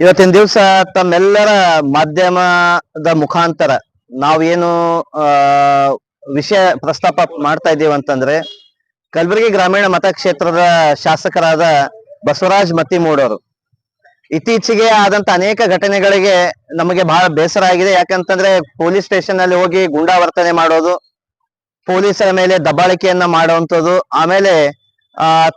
ಇವತ್ತಿನ ದಿವಸ ತಮ್ಮೆಲ್ಲರ ಮಾಧ್ಯಮದ ಮುಖಾಂತರ ನಾವೇನು ವಿಷಯ ಪ್ರಸ್ತಾಪ ಮಾಡ್ತಾ ಇದ್ದೀವಿ ಅಂತಂದ್ರೆ ಕಲಬುರಗಿ ಗ್ರಾಮೀಣ ಮತಕ್ಷೇತ್ರದ ಶಾಸಕರಾದ ಬಸವರಾಜ್ ಮತ್ತಿಮೂಡ್ ಅವರು ಇತ್ತೀಚೆಗೆ ಆದಂತ ಅನೇಕ ಘಟನೆಗಳಿಗೆ ನಮಗೆ ಬಹಳ ಬೇಸರ ಆಗಿದೆ. ಯಾಕಂತಂದ್ರೆ ಪೊಲೀಸ್ ಸ್ಟೇಷನ್ ಅಲ್ಲಿ ಹೋಗಿ ಗುಂಡಾವರ್ತನೆ ಮಾಡೋದು, ಪೊಲೀಸರ ಮೇಲೆ ದಬ್ಬಾಳಿಕೆಯನ್ನ ಮಾಡುವಂಥದ್ದು, ಆಮೇಲೆ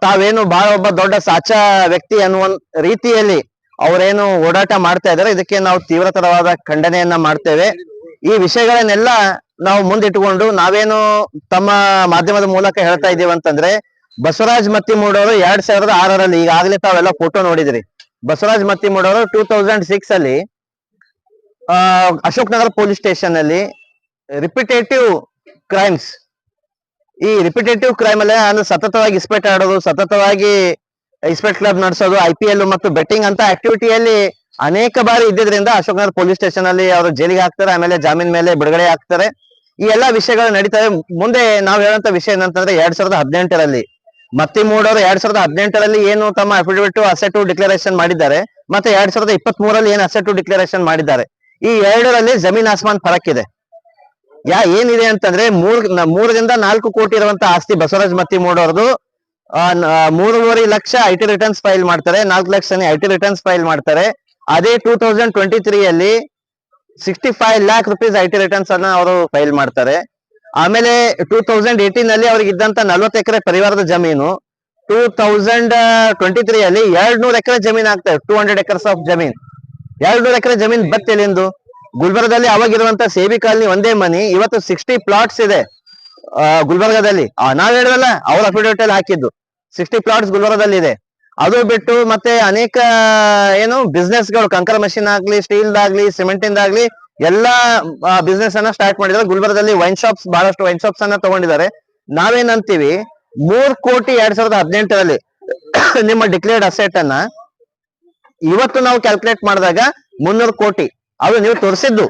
ತಾವೇನು ಬಹಳ ಒಬ್ಬ ದೊಡ್ಡ ಸಾಚಾ ವ್ಯಕ್ತಿ ಅನ್ನುವ ರೀತಿಯಲ್ಲಿ ಅವರೇನು ಓಡಾಟ ಮಾಡ್ತಾ ಇದಾರೆ. ಇದಕ್ಕೆ ನಾವು ತೀವ್ರತರವಾದ ಖಂಡನೆಯನ್ನ ಮಾಡ್ತೇವೆ. ಈ ವಿಷಯಗಳನ್ನೆಲ್ಲ ನಾವು ಮುಂದಿಟ್ಟುಕೊಂಡು ನಾವೇನು ತಮ್ಮ ಮಾಧ್ಯಮದ ಮೂಲಕ ಹೇಳ್ತಾ ಇದ್ದೀವಿ ಅಂತಂದ್ರೆ ಬಸವರಾಜ್ ಮತ್ತಿಮೂಡ್ ಅವರು 2006ರಲ್ಲಿ ಈಗಾಗಲೇ ತಾವೆಲ್ಲ ಫೋಟೋ ನೋಡಿದ್ರಿ. ಬಸವರಾಜ್ ಮತ್ತಿಮೂಡ್ ಅವರು 2006 ಅಲ್ಲಿ ಅಶೋಕ್ ನಗರ್ ಪೊಲೀಸ್ ಸ್ಟೇಷನ್ ಅಲ್ಲಿ ರಿಪಿಟೇಟಿವ್ ಕ್ರೈಮ್ಸ್, ಈ ರಿಪಿಟೇಟಿವ್ ಕ್ರೈಮ್ ಅಲ್ಲೇ ಅಂದ್ರೆ ಸತತವಾಗಿ ಇಸ್ಪೆಟ್ ಆಡೋದು, ಸತತವಾಗಿ ಇಸ್ಪೆಟ್ ಕ್ಲಬ್ ನಡೆಸೋದು, IPL ಮತ್ತು ಬೆಟ್ಟಿಂಗ್ ಅಂತ ಆಕ್ಟಿವಿಟಿಯಲ್ಲಿ ಅನೇಕ ಬಾರಿ ಇದ್ದಿದ್ರಿಂದ ಅಶೋಕ್ ನಗರ್ ಪೊಲೀಸ್ ಸ್ಟೇಷನ್ ಅಲ್ಲಿ ಅವರು ಜೈಲಿಗೆ ಹಾಕ್ತಾರೆ, ಆಮೇಲೆ ಜಾಮೀನ್ ಮೇಲೆ ಬಿಡುಗಡೆ ಆಗ್ತಾರೆ. ಈ ಎಲ್ಲಾ ವಿಷಯಗಳು ನಡೀತವೆ. ಮುಂದೆ ನಾವು ಹೇಳುವಂತ ವಿಷಯ ಏನಂತಂದ್ರೆ 2018ರಲ್ಲಿ ಮತ್ತಿಮೂಡ್ ಅವರು 2018ರಲ್ಲಿ ಏನು ತಮ್ಮ ಅಫಿಡವಿಟ್ ಅಸೆಟ್ ಡಿಕ್ಲರೇಷನ್ ಮಾಡಿದ್ದಾರೆ, ಮತ್ತೆ 2023ರಲ್ಲಿ ಏನು ಅಸೆಟ್ ಡಿಕ್ಲರೇಷನ್ ಮಾಡಿದ್ದಾರೆ, ಈ ಎರಡರಲ್ಲಿ ಜಮೀನ್ ಆಸ್ಮಾನ್ ಫರಕ್ ಇದೆ. ಏನಿದೆ ಅಂತಂದ್ರೆ 3 ರಿಂದ 4 ಕೋಟಿ ಇರುವಂತ ಆಸ್ತಿ ಬಸವರಾಜ್ ಮತ್ತಿಮೂಡ್ ಅವ್ರದ್ದು. 3.5 ಲಕ್ಷ IT ರಿಟರ್ನ್ಸ್ ಫೈಲ್ ಮಾಡ್ತಾರೆ, 4 ಲಕ್ಷ IT ರಿಟರ್ನ್ಸ್ ಫೈಲ್ ಮಾಡ್ತಾರೆ. ಅದೇ 2023ಯಲ್ಲಿ 65 lakh rupees IT ರಿಟರ್ನ್ಸ್ ಅನ್ನ ಅವರು ಫೈಲ್ ಮಾಡ್ತಾರೆ. ಆಮೇಲೆ 2018ನಲ್ಲಿ ಅವ್ರಿಗೆ ಇದ್ದಂತ 40 ಎಕರೆ ಪರಿವಾರದ ಜಮೀನು 2023ಯಲ್ಲಿ 200 ಎಕರೆ ಜಮೀನ್ ಆಗ್ತದೆ. 200 acres ಆಫ್ ಜಮೀನ್, 200 ಎಕರೆ ಜಮೀನ್ ಬತ್ತೆಲಿಂದು ಗುಲ್ಬರ್ಗದಲ್ಲಿ ಅವಾಗಿರುವಂತ ಸೇಬಿ ಕಾಲನಿ ಒಂದೇ ಮನಿ ಇವತ್ತು 60 ಪ್ಲಾಟ್ಸ್ ಇದೆ ಗುಲ್ಬರ್ಗದಲ್ಲಿ. ನಾವ್ ಹೇಳಿದ್ರಲ್ಲ ಅವ್ರ ಅಫಿಡವಿಟ್ ಅಲ್ಲಿ ಹಾಕಿದ್ದು 60 ಪ್ಲಾಟ್ಸ್ ಗುಲ್ಬರ್ಗದಲ್ಲಿ ಇದೆ. ಅದು ಬಿಟ್ಟು ಮತ್ತೆ ಅನೇಕ ಏನು ಬಿಸ್ನೆಸ್ ಗಳು, ಕಂಕರ ಮಷಿನ್ ಆಗ್ಲಿ, ಸ್ಟೀಲ್ ಆಗ್ಲಿ, ಸಿಮೆಂಟ್ ಇಂದಾಗ್ಲಿ ಎಲ್ಲಾ ಬಿಸ್ನೆಸ್ ಅನ್ನ ಸ್ಟಾರ್ಟ್ ಮಾಡಿದ್ದಾರೆ. ಗುಲ್ಬರ್ಗದಲ್ಲಿ ವೈನ್ ಶಾಪ್ಸ್, ಬಹಳಷ್ಟು ವೈನ್ ಶಾಪ್ಸ್ ಅನ್ನ ತಗೊಂಡಿದ್ದಾರೆ. ನಾವೇನಂತೀವಿ 3 ಕೋಟಿ 2018ರಲ್ಲಿ ನಿಮ್ಮ ಡಿಕ್ಲೇರ್ಡ್ ಅಸೆಟ್ ಅನ್ನ ಇವತ್ತು ನಾವು ಕ್ಯಾಲ್ಕುಲೇಟ್ ಮಾಡಿದಾಗ 300 ಕೋಟಿ. ಅದು ನೀವು ತೋರಿಸಿದ್ದು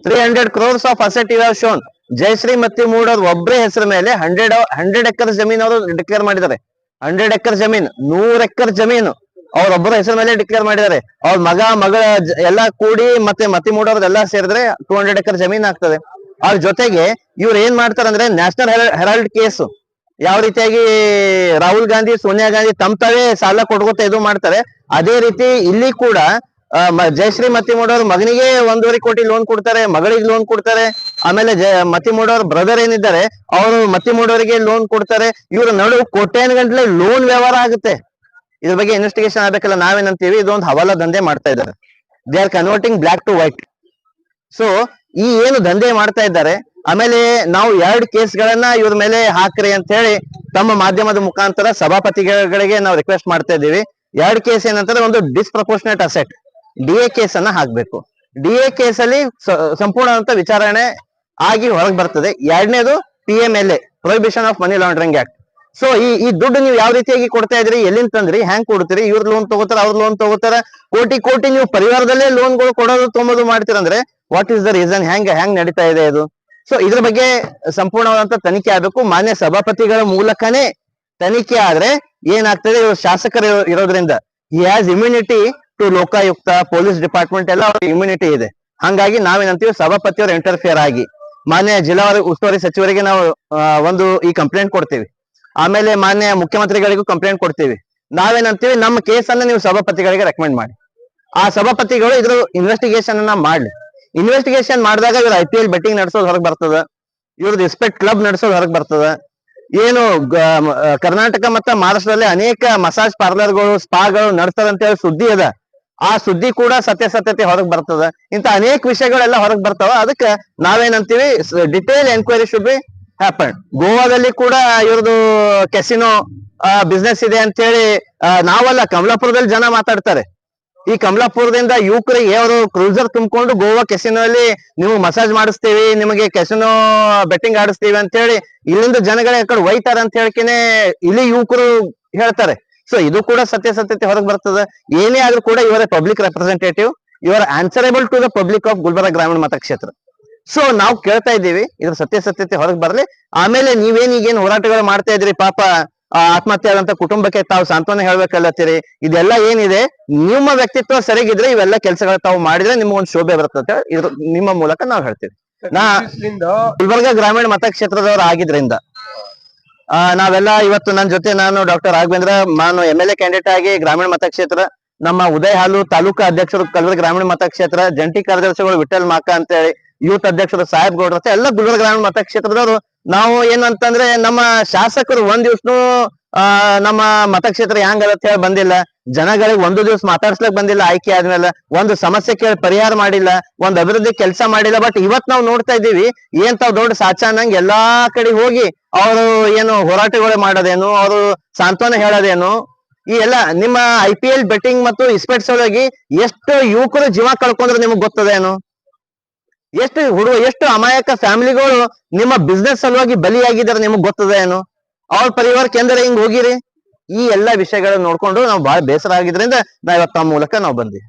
300 crores of asset you have shown. Jayashree Mattimud ಅವ್ರ ಒಬ್ಬರೇ ಹೆಸರ ಮೇಲೆ 100 ಎಕರ್ ಜಮೀನ್ ಅವರು ಡಿಕ್ಲೇರ್ ಮಾಡಿದ್ದಾರೆ. 100 ಎಕರ್ ಜಮೀನ್, 100 ಎಕರ್ ಜಮೀನು ಅವ್ರೊಬ್ಬರ ಹೆಸರ ಮೇಲೆ ಡಿಕ್ಲೇರ್ ಮಾಡಿದ್ದಾರೆ. ಅವ್ರ ಮಗಳ ಎಲ್ಲಾ ಕೂಡಿ ಮತ್ತೆ ಮತ್ತಿಮೂಡ್ ಅವ್ರದ್ದೆಲ್ಲ ಸೇರಿದ್ರೆ 200 ಎಕರ್ ಜಮೀನ್ ಆಗ್ತದೆ. ಅವ್ರ ಜೊತೆಗೆ ಇವ್ರು ಏನ್ ಮಾಡ್ತಾರೆ ಅಂದ್ರೆ ನ್ಯಾಷನಲ್ ಹೆರಾಲ್ಡ್ ಕೇಸು ಯಾವ ರೀತಿಯಾಗಿ ರಾಹುಲ್ ಗಾಂಧಿ, ಸೋನಿಯಾ ಗಾಂಧಿ ತಮ್ಮವೇ ಸಾಲ ಕೊಟ್ಕೋತಾ ಇದು ಮಾಡ್ತಾರೆ, ಅದೇ ರೀತಿ ಇಲ್ಲಿ ಕೂಡ ಜಯಶ್ರೀ ಮತ್ತಿಮೂಡ್ ಅವ್ರ ಮಗನಿಗೆ 1.5 ಕೋಟಿ ಲೋನ್ ಕೊಡ್ತಾರೆ, ಮಗಳಿಗೆ ಲೋನ್ ಕೊಡ್ತಾರೆ. ಆಮೇಲೆ ಮತ್ತಿಮೂಡ್ ಅವ್ರ ಬ್ರದರ್ ಏನಿದ್ದಾರೆ ಅವರು ಮತ್ತಿಮೂಡ್ ಅವರಿಗೆ ಲೋನ್ ಕೊಡ್ತಾರೆ. ಇವ್ರ ನಡುವೆ ಕೋಟ್ಯಾನ್ ಗಂಟ್ಲೆ ಲೋನ್ ವ್ಯವಹಾರ ಆಗುತ್ತೆ. ಇದ್ರ ಬಗ್ಗೆ ಇನ್ವೆಸ್ಟಿಗೇಷನ್ ಆಗ್ಬೇಕಲ್ಲ. ನಾವೇನಂತೀವಿ ಇದೊಂದು ಹವಾಲಾ ದಂಧೆ ಮಾಡ್ತಾ ಇದ್ದಾರೆ. They are converting black to white. So ಈ ಏನು ದಂಧೆ ಮಾಡ್ತಾ ಇದ್ದಾರೆ, ಆಮೇಲೆ ನಾವು 2 ಕೇಸ್ಗಳನ್ನ ಇವ್ರ ಮೇಲೆ ಹಾಕ್ರಿ ಅಂತ ಹೇಳಿ ತಮ್ಮ ಮಾಧ್ಯಮದ ಮುಖಾಂತರ ಸಭಾಪತಿಗಳಿಗೆ ನಾವು ರಿಕ್ವೆಸ್ಟ್ ಮಾಡ್ತಾ ಇದ್ದೀವಿ. 2 ಕೇಸ್ ಏನಂತಂದ್ರೆ ಒಂದು ಡಿಸ್ಪ್ರಪೋರ್ಷನೇಟ್ ಅಸೆಟ್ DA ಕೇಸ್ ಅನ್ನ ಹಾಕ್ಬೇಕು. DA ಕೇಸ್ ಅಲ್ಲಿ ಸಂಪೂರ್ಣವಂತ ವಿಚಾರಣೆ ಆಗಿ ಹೊರಗೆ ಬರ್ತದೆ. 2ನೇದು PMLA, prohibition of money laundering act. So ಈ ದುಡ್ಡು ನೀವು ಯಾವ ರೀತಿಯಾಗಿ ಕೊಡ್ತಾ ಇದ್ರಿ, ಎಲ್ಲಿಂದ ತಂದ್ರಿ, ಹ್ಯಾಂಗ್ ಕೊಡ್ತೀರಿ, ಇವ್ರ ಲೋನ್ ತಗೋತಾರ, ಅವ್ರ ಲೋನ್ ತಗೋತಾರ, ಕೋಟಿ ನೀವು ಪರಿವಾರದಲ್ಲೇ ಲೋನ್ಗಳು ಕೊಡೋದು ತೊಂಬೋದು ಮಾಡ್ತೀರಂದ್ರೆ ವಾಟ್ ಈಸ್ ದ ರೀಸನ್, ಹ್ಯಾಂಗ್ ನಡೀತಾ ಇದೆ ಇದು? ಸೊ ಇದ್ರ ಬಗ್ಗೆ ಸಂಪೂರ್ಣವಾದಂತ ತನಿಖೆ ಆಗ್ಬೇಕು. ಮಾನ್ಯ ಸಭಾಪತಿಗಳ ಮೂಲಕನೇ ತನಿಖೆ ಆದ್ರೆ ಏನಾಗ್ತದೆ, ಇವರು ಶಾಸಕರು ಇರೋದ್ರಿಂದ he has immunity to Lokayukta, police department ಎಲ್ಲ ಅವ್ರಿಗೆ ಇಮ್ಯುನಿಟಿ ಇದೆ. ಹಂಗಾಗಿ ನಾವೇನಂತೀವಿ ಸಭಾಪತಿಯವರು ಇಂಟರ್ಫಿಯರ್ ಆಗಿ ಮಾನ್ಯ ಜಿಲ್ಲಾ ಉಸ್ತುವಾರಿ ಸಚಿವರಿಗೆ ನಾವು ಈ ಕಂಪ್ಲೇಂಟ್ ಕೊಡ್ತೀವಿ. ಆಮೇಲೆ ಮಾನ್ಯ ಮುಖ್ಯಮಂತ್ರಿಗಳಿಗೂ ಕಂಪ್ಲೇಂಟ್ ಕೊಡ್ತೀವಿ. ನಾವೇನಂತೀವಿ ನಮ್ಮ ಕೇಸನ್ನ ನೀವು ಸಭಾಪತಿಗಳಿಗೆ ರೆಕಮೆಂಡ್ ಮಾಡಿ, ಆ ಸಭಾಪತಿಗಳು ಇದ್ರ ಇನ್ವೆಸ್ಟಿಗೇಷನ್ ಅನ್ನ ಮಾಡ್ಲಿ. ಇನ್ವೆಸ್ಟಿಗೇಷನ್ ಮಾಡಿದಾಗ ಇವ್ರು IPL ಬೆಟ್ಟಿಂಗ್ ನಡೆಸೋದು ಹೊರಗೆ ಬರ್ತದ, ಇವ್ರದ್ದು ಇಸ್ಪೆಟ್ ಕ್ಲಬ್ ನಡೆಸೋದು ಹೊರಗೆ ಬರ್ತದ. ಏನು ಕರ್ನಾಟಕ ಮತ್ತು ಮಹಾರಾಷ್ಟ್ರದಲ್ಲಿ ಅನೇಕ ಮಸಾಜ್ ಪಾರ್ಲರ್ಗಳು, ಸ್ಪಾಗಳು ನಡೆಸ್ತದ ಅಂತ ಹೇಳಿ ಸುದ್ದಿ ಅದ. ಆ ಸುದ್ದಿ ಕೂಡ ಸತ್ಯಾಸತ್ಯತೆ ಹೊರಗೆ ಬರ್ತದ. ಇಂತ ಅನೇಕ ವಿಷಯಗಳೆಲ್ಲ ಹೊರಗೆ ಬರ್ತಾವ. ಅದಕ್ಕೆ ನಾವೇನಂತೀವಿ detail enquiry should be happen. ಗೋವಾದಲ್ಲಿ ಕೂಡ ಇವ್ರದ್ದು ಕೆಸಿನೋ ಬಿಸ್ನೆಸ್ ಇದೆ ಅಂತ ಹೇಳಿ ನಾವಲ್ಲ, ಕಮಲಾಪುರದಲ್ಲಿ ಜನ ಮಾತಾಡ್ತಾರೆ. ಈ ಕಮಲಾಪುರದಿಂದ ಯುವಕರಿಗೆ ಅವರು ಕ್ರೂಸರ್ ತುಂಬಿಕೊಂಡು ಗೋವಾ ಕೆಸಿನೋ ಅಲ್ಲಿ ನೀವು ಮಸಾಜ್ ಮಾಡಿಸ್ತೀವಿ, ನಿಮಗೆ ಕೆಸಿನೋ ಬೆಟ್ಟಿಂಗ್ ಆಡಿಸ್ತೀವಿ ಅಂತ ಹೇಳಿ ಇಲ್ಲಿಂದ ಜನಗಳ ಕಡೆ ಒಯ್ತಾರೆ ಅಂತ ಹೇಳ್ಕೇನೆ ಇಲ್ಲಿ ಯುವಕರು ಹೇಳ್ತಾರೆ. ಸೊ ಇದು ಕೂಡ ಸತ್ಯಾಸತ್ಯತೆ ಹೊರಗೆ ಬರ್ತದೆ. ಏನೇ ಆದ್ರೂ ಕೂಡ ಇವರ ಪಬ್ಲಿಕ್ ರೆಪ್ರೆಸೆಂಟೇಟಿವ್, ಇವರ್ answerable to the public of Gulbarga ಗ್ರಾಮೀಣ ಮತಕ್ಷೇತ್ರ. ಸೊ ನಾವು ಕೇಳ್ತಾ ಇದ್ದೀವಿ ಇದ್ರ ಸತ್ಯಾಸತ್ಯತೆ ಹೊರಗೆ ಬರಲಿ. ಆಮೇಲೆ ನೀವೇನ್ ಈಗೇನು ಹೋರಾಟಗಳು ಮಾಡ್ತಾ ಇದ್ರಿ, ಪಾಪ ಆತ್ಮಹತ್ಯೆ ಆದಂತ ಕುಟುಂಬಕ್ಕೆ ತಾವು ಸಾಂತ್ವನ ಹೇಳ್ಬೇಕಲ್ಲತ್ತೀರಿ. ಇದೆಲ್ಲ ಏನಿದೆ, ನಿಮ್ಮ ವ್ಯಕ್ತಿತ್ವ ಸರಿಗಿದ್ರೆ ಇವೆಲ್ಲ ಕೆಲಸಗಳು ತಾವು ಮಾಡಿದ್ರೆ ನಿಮ್ಗೊಂದು ಶೋಭೆ ಬರ್ತದೆ. ಇದ್ರ ನಿಮ್ಮ ಮೂಲಕ ನಾವು ಹೇಳ್ತೀವಿ. ಗುಲ್ಬರ್ಗ ಗ್ರಾಮೀಣ ಮತಕ್ಷೇತ್ರದವ್ರು ಆಗಿದ್ರಿಂದ ನಾವೆಲ್ಲ ಇವತ್ತು ನನ್ನ ಜೊತೆ ನಾನು ಡಾಕ್ಟರ್ ರಾಘವೇಂದ್ರ, ನಾನು MLA ಕ್ಯಾಂಡಿಡೇಟ್ ಆಗಿ ಗ್ರಾಮೀಣ ಮತಕ್ಷೇತ್ರ, ನಮ್ಮ ಉದಯ ಹಾಲು ತಾಲೂಕಾ ಅಧ್ಯಕ್ಷರು ಕಲಬುರಗಿ ಗ್ರಾಮೀಣ ಮತಕ್ಷೇತ್ರ, ಜಂಟಿ ಕಾರ್ಯದರ್ಶಿಗಳು ವಿಠಲ್ ಮಾಕ ಅಂತ ಹೇಳಿ, ಯೂತ್ ಅಧ್ಯಕ್ಷರು ಸಾಹೇಬ್ ಗೌಡ್ರ ಎಲ್ಲ ಗುಲ್ಬರ್ಗ ಗ್ರಾಮೀಣ ಮತಕ್ಷೇತ್ರದವರು. ನಾವು ಏನಂತಂದ್ರೆ ನಮ್ಮ ಶಾಸಕರು ಒಂದ್ ದಿವ್ಸನು ನಮ್ಮ ಮತಕ್ಷೇತ್ರ ಹೆಂಗತ್ತ ಹೇಳಿ ಬಂದಿಲ್ಲ, ಜನಗಳಿಗೆ ಒಂದು ದಿವ್ಸ ಮಾತಾಡ್ಸ್ಲಕ್ ಬಂದಿಲ್ಲ. ಆಯ್ಕೆ ಆದ್ಮೇಲೆ ಒಂದು ಸಮಸ್ಯೆ ಕೇಳಿ ಪರಿಹಾರ ಮಾಡಿಲ್ಲ, ಒಂದ್ ಅಭಿವೃದ್ಧಿ ಕೆಲಸ ಮಾಡಿಲ್ಲ. ಬಟ್ ಇವತ್ ನಾವು ನೋಡ್ತಾ ಇದ್ದೀವಿ, ಏನ್ ತಾವ್ ದೊಡ್ಡ ಸಾಚಾನಂಗ್ ಎಲ್ಲಾ ಕಡೆ ಹೋಗಿ ಅವರು ಏನು ಹೋರಾಟಗಳು ಮಾಡೋದೇನು, ಅವರು ಸಾಂತ್ವನ ಹೇಳೋದೇನು, ಈ ಎಲ್ಲ ನಿಮ್ಮ IPL ಬೆಟ್ಟಿಂಗ್ ಮತ್ತು ಇಸ್ಪೆಟ್ಸ್ ಒಳಗೆ ಎಷ್ಟು ಯುವಕರು ಜೀವ ಕಳ್ಕೊಂಡ್ರೆ ನಿಮಗ್ ಗೊತ್ತದೇನು? ಎಷ್ಟು ಅಮಾಯಕ ಫ್ಯಾಮಿಲಿಗಳು ನಿಮ್ಮ ಬಿಸ್ನೆಸ್ ಸಲುವಾಗಿ ಬಲಿಯಾಗಿದ್ದಾರೆ ನಿಮಗ್ ಗೊತ್ತದೇನು? ಅವ್ರ ಪರಿವಾರಕ್ಕೆ ಎಂದರೆ ಹಿಂಗ್ ಹೋಗಿರಿ. ಈ ಎಲ್ಲಾ ವಿಷಯಗಳನ್ನ ನೋಡ್ಕೊಂಡು ನಾವು ಬಹಳ ಬೇಸರ ಆಗಿದ್ರಿಂದ ನಾವ್ ಇವತ್ತು ತಮ್ಮ ಮೂಲಕ ನಾವು ಬಂದಿವಿ.